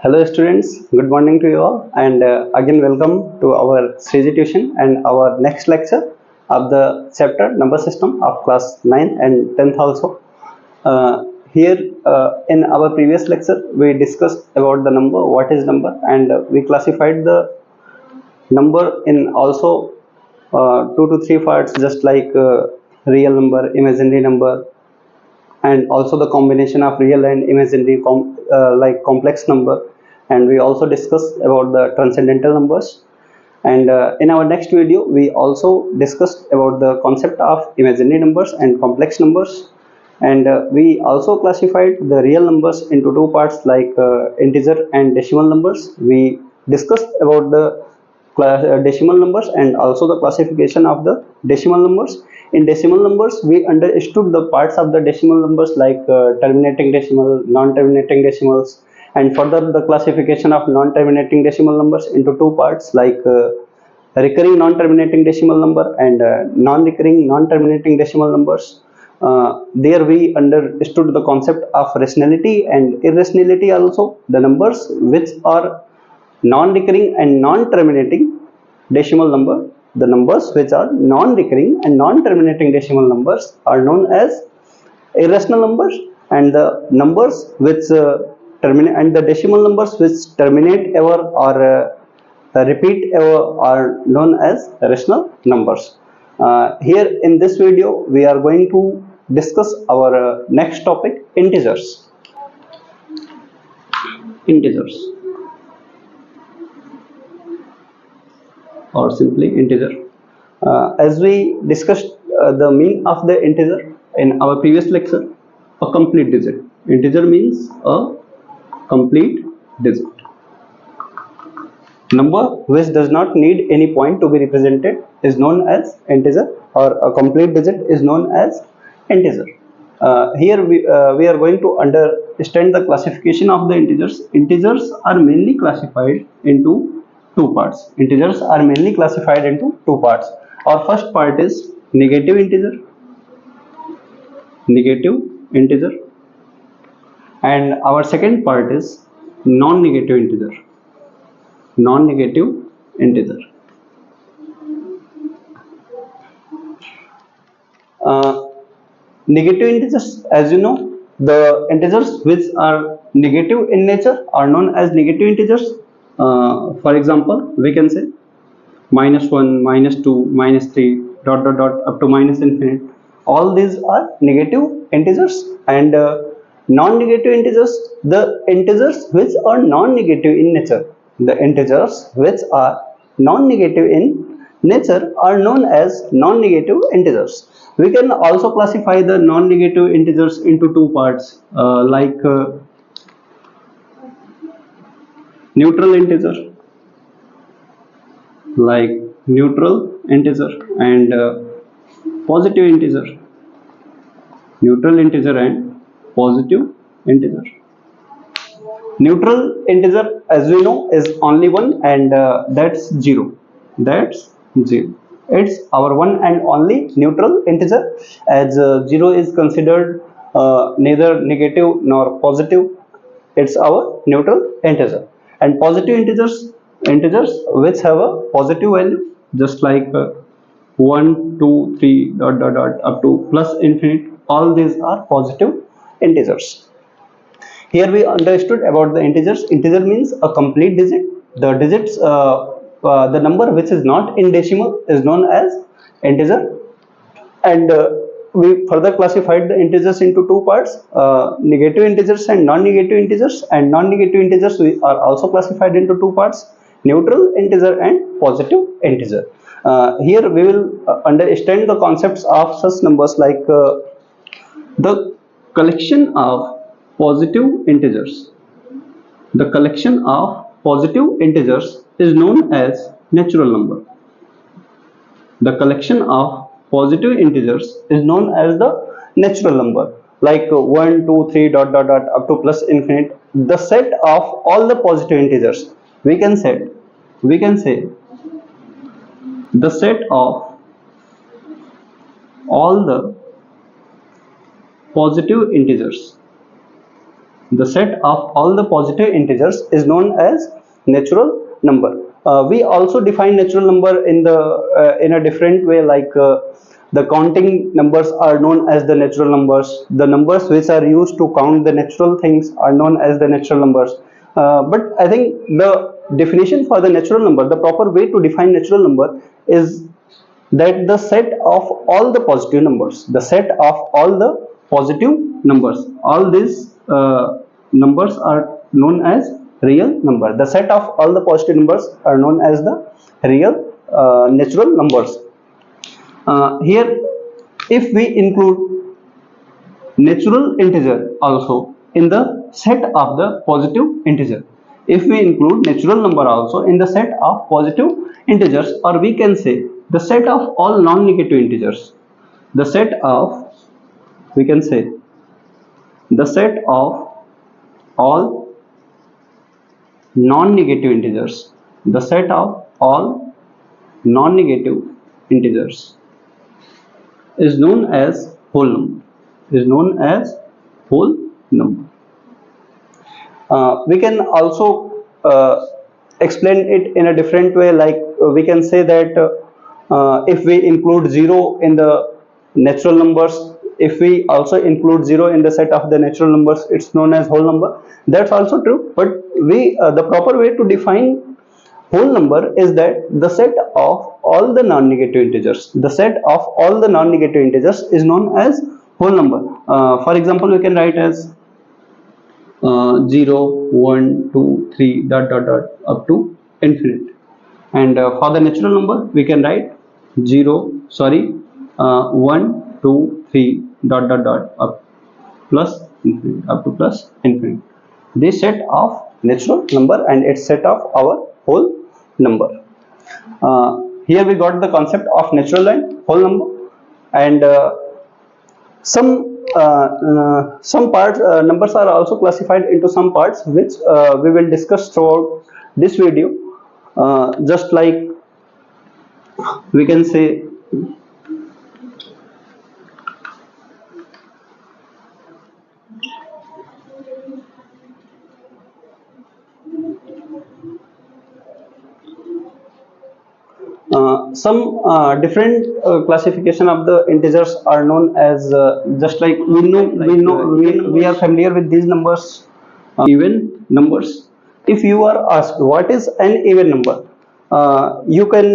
Hello students, good morning to you all, and again welcome to our Shree tuition and our next lecture of the chapter number system of class 9 and 10th also. Here in our previous lecture we discussed about the number, what is number, and we classified the number in also two to three parts, just like real number, imaginary number, and also the combination of real and imaginary like complex number. And we also discussed about the transcendental numbers, and in our next video we also discussed about the concept of imaginary numbers and complex numbers. And we also classified the real numbers into two parts, like integer and decimal numbers. We discussed about the decimal numbers and also the classification of the decimal numbers. In decimal numbers we understood the parts of the decimal numbers, like terminating decimal, non-terminating decimals, and further the classification of non-terminating decimal numbers into two parts, like recurring non-terminating decimal number and non-recurring non-terminating decimal numbers. There we understood the concept of rationality and irrationality also. The numbers which are non-recurring and non-terminating decimal number, the numbers which are non-recurring and non-terminating decimal numbers are known as irrational numbers, and the numbers which terminate, and the decimal numbers which terminate ever or repeat ever are known as rational numbers. Here in this video we are going to discuss our next topic, integers. Integers, or simply integer. As we discussed the meaning of the integer in our previous lecture, a complete digit. Integer means a complete digit. Number which does not need any point to be represented is known as integer, or a complete digit is known as integer. Here we are going to understand the classification of the integers. Integers are mainly classified into two parts. Integers are mainly classified into two parts. Our first part is negative integer, and our second part is non-negative integer, non-negative integer. Negative integers, as you know, the integers which are negative in nature are known as negative integers. For example, we can say -1, -2, -3, dot dot dot up to minus infinite. All these are negative integers. And non-negative integers, the integers which are non-negative in nature, the integers which are non-negative in nature are known as non-negative integers. We can also classify the non-negative integers into two parts, like neutral integer, and positive integer. Neutral integer and positive integer. Neutral integer, as we know, is only one, and that's 0. It's our one and only neutral integer, as 0 is considered neither negative nor positive. It's our neutral integer. And positive integers which have a positive value, just like 1, 2, 3, dot dot dot up to plus infinite. All these are positive integers. Here we understood about the integers. Integer means a complete digit. The digits, the number which is not in decimal is known as integer. And we further classified the integers into two parts, negative integers and non-negative integers. And non-negative integers we are also classified into two parts, neutral integer and positive integer. Here we will understand the concepts of such numbers, like the collection of positive integers. The collection of positive integers is known as natural number. The collection of positive integers is known as the natural number, like 1, 2, 3, dot dot dot up to plus infinite. The set of all the positive integers, we can say the set of all the positive integers, The set of all the positive integers is known as natural number. We also define natural number in a different way, like the counting numbers are known as the natural numbers. The numbers which are used to count the natural things are known as the natural numbers. But I think the definition for the natural number, the proper way to define natural number is that the set of all the positive numbers, the set of all the positive numbers, all these numbers are known as real number. The set of all the positive numbers are known as the real natural numbers. Here, if we include natural integer also in the set of the positive integer, if we include natural number also in the set of positive integers, or we can say the set of all non-negative integers, the set of, we can say the set of all non-negative integers, the set of all non-negative integers is known as whole number, is known as whole number. We can also explain it in a different way, like we can say that if we include 0 in the natural numbers, if we also include 0 in the set of the natural numbers, it's known as whole number. That's also true, but the proper way to define whole number is that the set of all the non-negative integers, the set of all the non-negative integers is known as whole number. For example, we can write as 0, 1, 2, 3, dot dot dot up to infinite. And for the natural number, we can write 1, 2, 3, dot dot dot up plus infinite, up to plus infinite. This set of natural number and its set of our whole number. Here we got the concept of natural and whole number, and some parts numbers are also classified into some parts, which we will discuss throughout this video. Just like we can say some different classification of the integers are known as just like we are familiar with these numbers, even numbers. If you are asked what is an even number, you can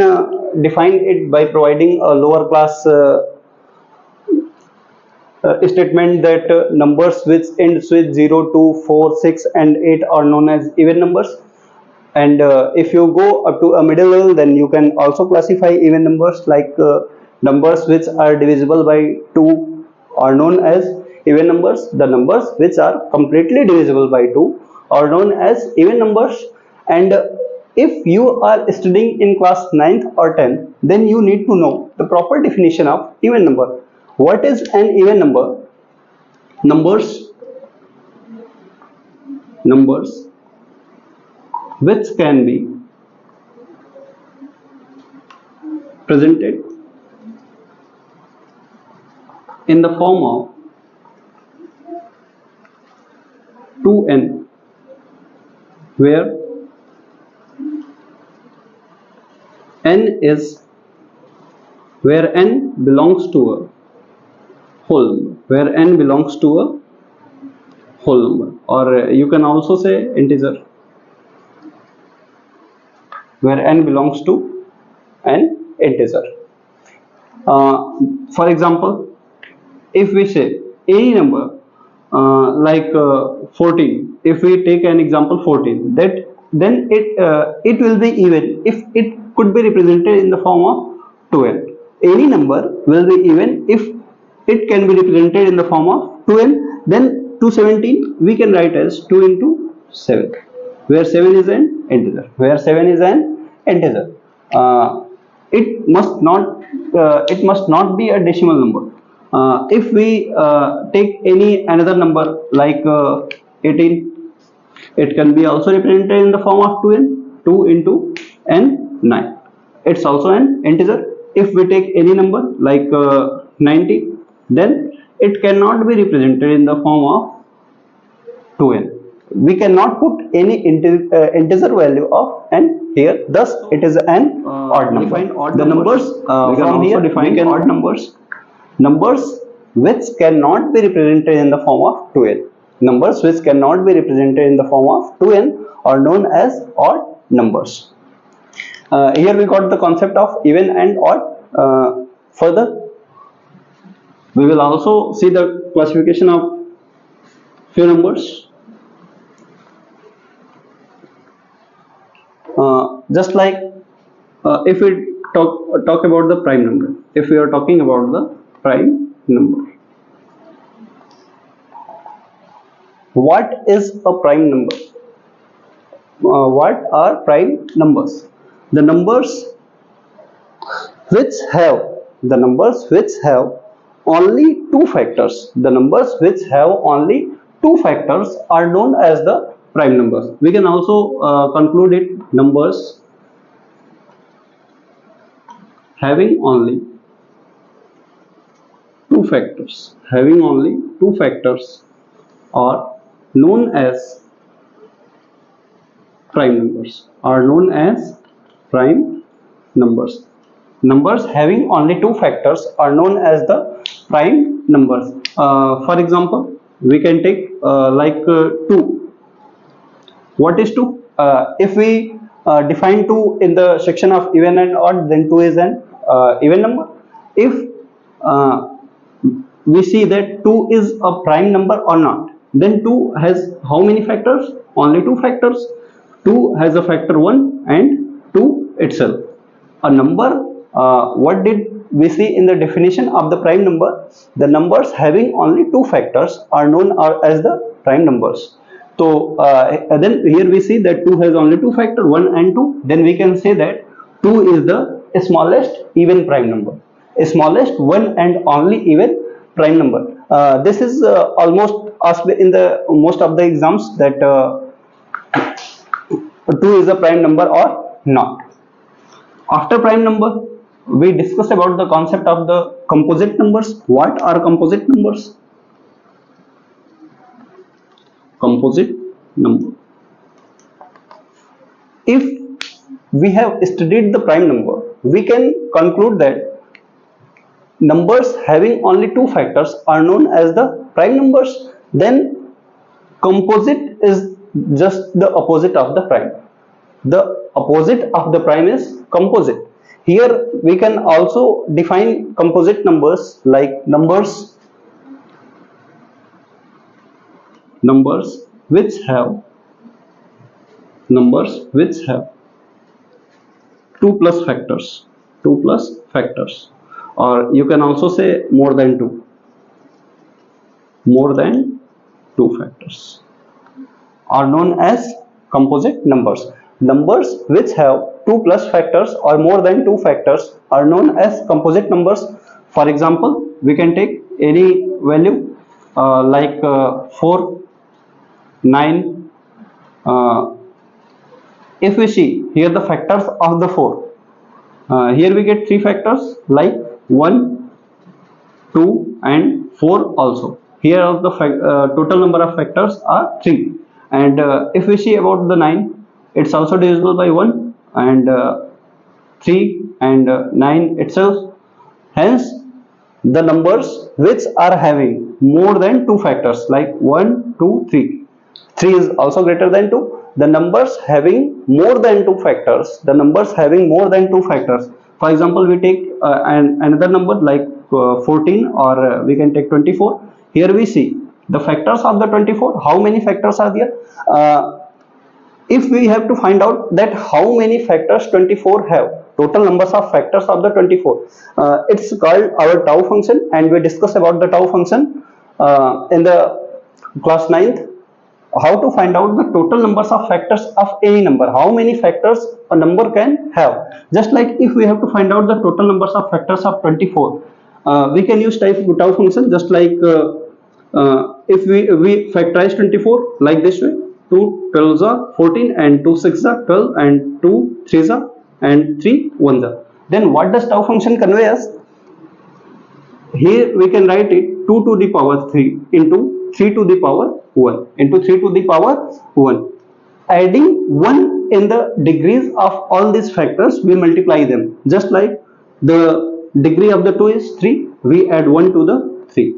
define it by providing a lower class statement that numbers which ends with 0, 2, 4, 6 and 8 are known as even numbers. And if you go up to a middle level, then you can also classify even numbers, like numbers which are divisible by 2 are known as even numbers. The numbers which are completely divisible by 2 are known as even numbers. And if you are studying in class 9th or 10th, then you need to know the proper definition of even number. What is an even number? Numbers which can be presented in the form of 2n, where n belongs to a whole number, where n belongs to a whole number, or you can also say integer, where n belongs to an integer. For example, if we say any number like 14, if we take an example 14, then it will be even if it could be represented in the form of 2n. Any number will be even if it can be represented in the form of 2n. Then 217 we can write as 2 into 7, where 7 is an integer, where 7 is an integer. It must not be a decimal number. If we take any another number like 18, it can be also represented in the form of 2n, 2 into n, 9. It's also an integer. If we take any number like 90, then it cannot be represented in the form of 2n. we cannot put any integer value of n here, thus it is an odd number. The numbers from here we can odd numbers which cannot be represented in the form of 2n. Numbers which cannot be represented in the form of 2n are known as odd numbers. Here we got the concept of even and odd. Further, we will also see the classification of few numbers. Just like if we talk about the prime number, if we are talking about the prime number, what is a prime number? What are prime numbers? The numbers which have only two factors. The numbers which have only two factors are known as the prime numbers. We can also conclude it numbers having only two factors. Having only two factors are known as prime numbers. Numbers having only two factors are known as the prime numbers. For example, we can take 2. What is 2? If we define 2 in the section of even and odd, then 2 is an even number. If we see that 2 is a prime number or not, then 2 has how many factors? Only two factors. 2 has a factor 1 and 2 itself. A number, what did we see in the definition of the prime number? The numbers having only two factors are known as the prime numbers. So then here we see that 2 has only two factors, 1 and 2. Then we can say that 2 is the smallest even prime number, smallest one and only even prime number. This is almost asked in the most of the exams, that 2 is a prime number or not. After prime number, we discussed about the concept of the composite numbers. What are composite numbers? Composite number. If we have studied the prime number, we can conclude that numbers having only two factors are known as the prime numbers. Then composite is just the opposite of the prime. The opposite of the prime is composite. Here we can also define composite numbers like numbers which have 2 plus factors, or you can also say more than 2 factors are known as composite numbers. Numbers which have 2 plus factors or more than 2 factors are known as composite numbers. For example, we can take any value like 4, 9. If we see here the factors of the 4, here we get 3 factors like 1, 2 and 4 also. Here the total number of factors are 3. And if we see about the 9, it's also divisible by 1 and 3 and 9 itself. Hence, the numbers which are having more than 2 factors like 1, 2, 3. 3 is also greater than 2. The numbers having more than 2 factors. For example, we take another number like 14, or we can take 24. Here we see the factors of the 24. How many factors are there? If we have to find out that how many factors 24 have, total numbers of factors of the 24, it's called our tau function, and we discussed about the tau function in the class 9th. How to find out the total numbers of factors of any number, how many factors a number can have. Just like if we have to find out the total numbers of factors of 24, we can use tau function. Just like if we factorize 24 like this way: 2 12s are 14 and 2 6s are 12 and 2 3s are and 3 1s are. Then what does tau function convey us? Here we can write it 2 to the power 3 into 3 to the power 1 into 3 to the power 1. Adding 1 in the degrees of all these factors, we multiply them. Just like the degree of the 2 is 3, we add 1 to the 3.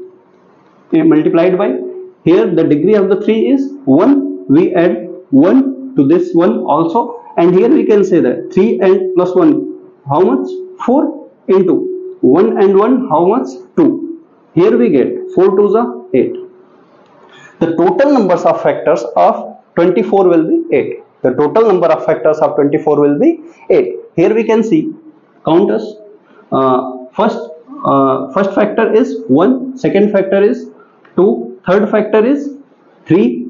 Multiplied by, here the degree of the 3 is 1, we add 1 to this one also, and here we can say that 3 and plus 1, how much? 4 into 1 and 1, how much? 2. Here we get 4 to the 8. The total numbers of factors of 24 will be 8. The total number of factors of 24 will be 8. Here we can see, count us. First factor is 1, second factor is 2, third factor is 3,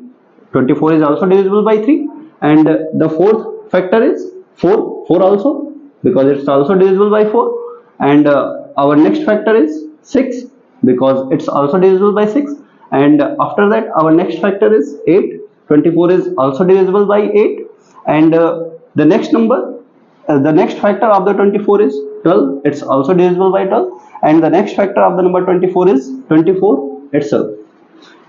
24 is also divisible by 3, and the fourth factor is 4, 4 also, because it's also divisible by 4, and our next factor is 6, because it's also divisible by 6, and after that our next factor is 8, 24 is also divisible by 8, and the next number, the next factor of the 24 is 12, it's also divisible by 12, and the next factor of the number 24 is 24 itself.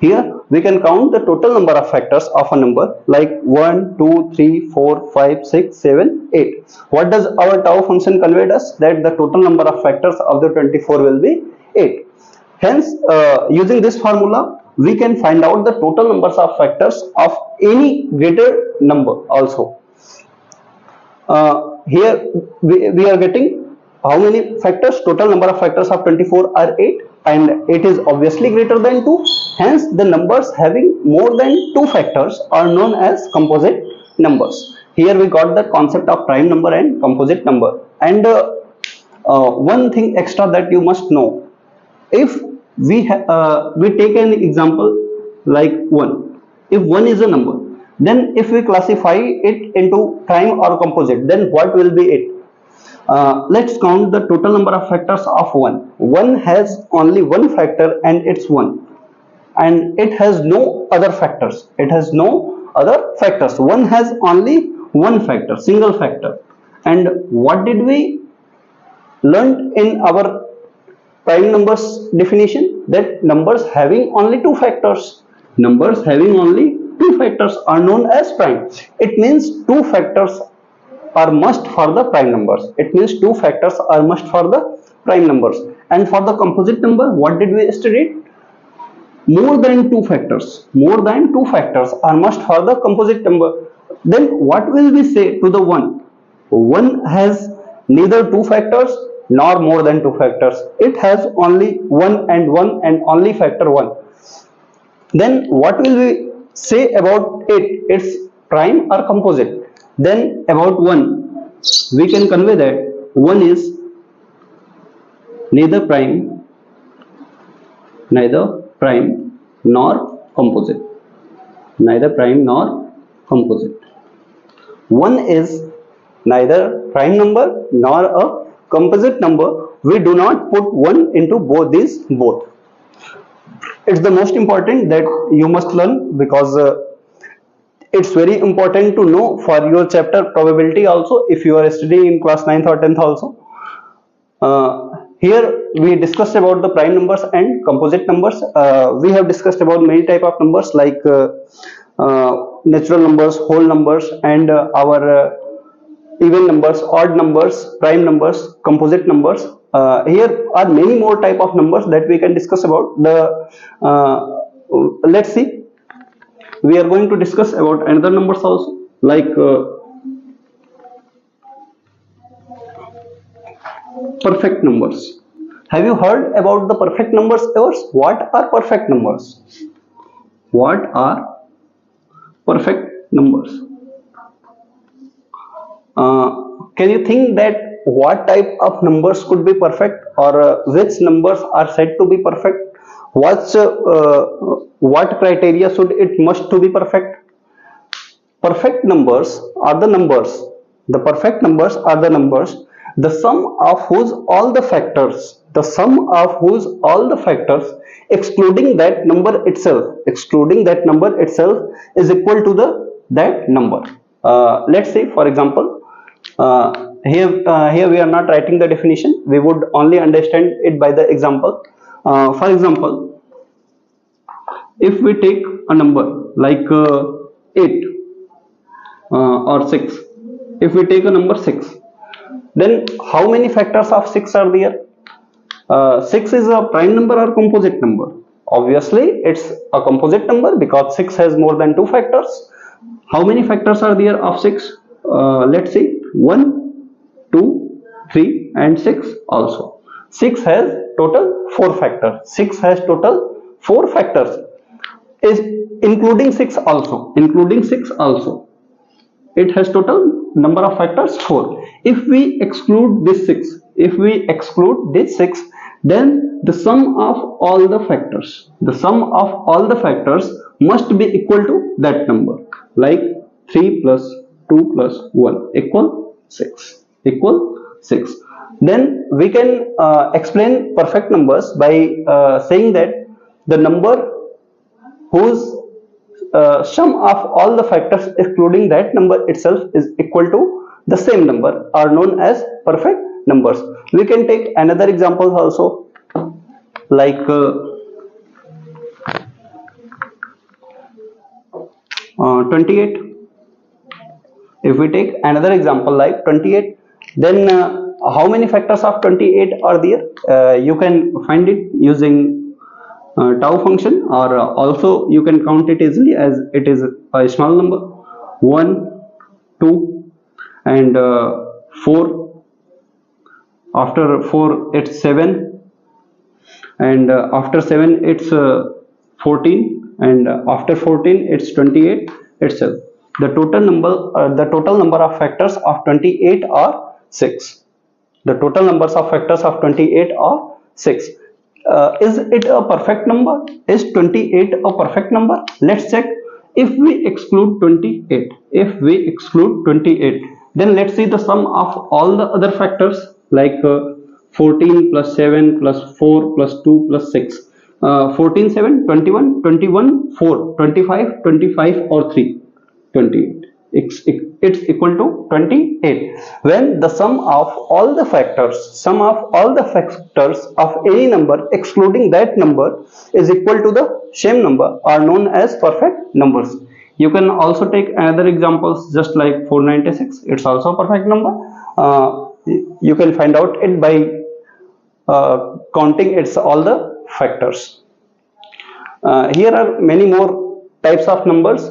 Here we can count the total number of factors of a number like 1, 2, 3, 4, 5, 6, 7, 8. What does our tau function convey us? That the total number of factors of the 24 will be 8. Hence, using this formula, we can find out the total numbers of factors of any greater number also. Here we are getting how many factors? Total number of factors of 24 are 8, and 8 is obviously greater than 2. Hence, the numbers having more than 2 factors are known as composite numbers. Here we got the concept of prime number and composite number. And one thing extra that you must know, if we take an example like 1. If 1 is a number, then if we classify it into prime or composite, then what will be it? Let's count the total number of factors of 1. 1 has only one factor, and it's 1, and it has no other factors. It has no other factors. 1 has only one factor, single factor. And what did we learn in our prime numbers definition? That numbers having only 2 factors. Numbers having only 2 factors are known as prime. It means 2 factors are must for the prime numbers. It means 2 factors are must for the prime numbers. And for the composite number, what did we study? More than 2 factors. More than 2 factors are must for the composite number. Then what will we say to the 1? 1 has neither 2 factors nor more than 2 factors. It has only 1 and only factor 1. Then what will we say about it? It's prime or composite? Then about 1, we can convey that 1 is neither prime nor composite. Neither prime nor composite. 1 is neither prime number nor a composite number. We do not put 1 into both. It's the most important that you must learn, because it's very important to know for your chapter probability also, if you are studying in class 9th or 10th also. Here we discussed about the prime numbers and composite numbers. We have discussed about many type of numbers like natural numbers, whole numbers, and our even numbers, odd numbers, prime numbers, composite numbers. Here are many more type of numbers that we can discuss about. Let's see. We are going to discuss about another numbers also, like perfect numbers. Have you heard about the perfect numbers ever? What are perfect numbers? What are perfect numbers? Can you think that what type of numbers could be perfect, or which numbers are said to be perfect? What criteria should it must to be perfect? Perfect numbers are the numbers. The perfect numbers are the numbers, the sum of whose all the factors, excluding that number itself, is equal to that number. Let's say, for example, here we are not writing the definition. We would only understand it by the example. For example, If we take a number like 8 or 6, if we take a number 6, then how many factors of 6 are there? 6 is a prime number or composite number? Obviously it's a composite number because 6 has more than 2 factors. How many factors are there of 6? Let's see, 1, 2, 3 and 6 also. 6 has total 4 factors. 6 has total 4 factors, is including 6 also. Including 6 also, it has total number of factors 4. If we exclude this 6, if we exclude this 6, then the sum of all the factors, the sum of all the factors must be equal to that number, like 3 plus 2 plus 1 equal 6, equal 6. Then we can explain perfect numbers by saying that the number whose sum of all the factors excluding that number itself is equal to the same number are known as perfect numbers. We can take another examples also, like 28. If we take another example like 28, then how many factors of 28 are there? You can find it using tau function, or also you can count it easily as it is a small number, 1, 2 and 4. After 4 it's 7, and after 7 it's 14, and after 14 it's 28 itself. The total number of factors of 28 are 6. The total numbers of factors of 28 are 6. Is it a perfect number? Is 28 a perfect number? Let's check. If we exclude 28, if we exclude 28, then let's see the sum of all the other factors, like 14 plus 7 plus 4 plus 2 plus 6. 14, 7, 21, 21, 4, 25, 25 or 3, 28. It's equal to 28 when the sum of all the factors, sum of all the factors of any number excluding that number is equal to the same number are known as perfect numbers. You can also take another examples, just like 496. It's also a perfect number. You can find out it by counting its all the factors. Here are many more types of numbers.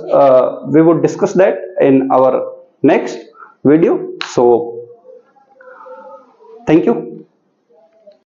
We would discuss that in our next video. So thank you.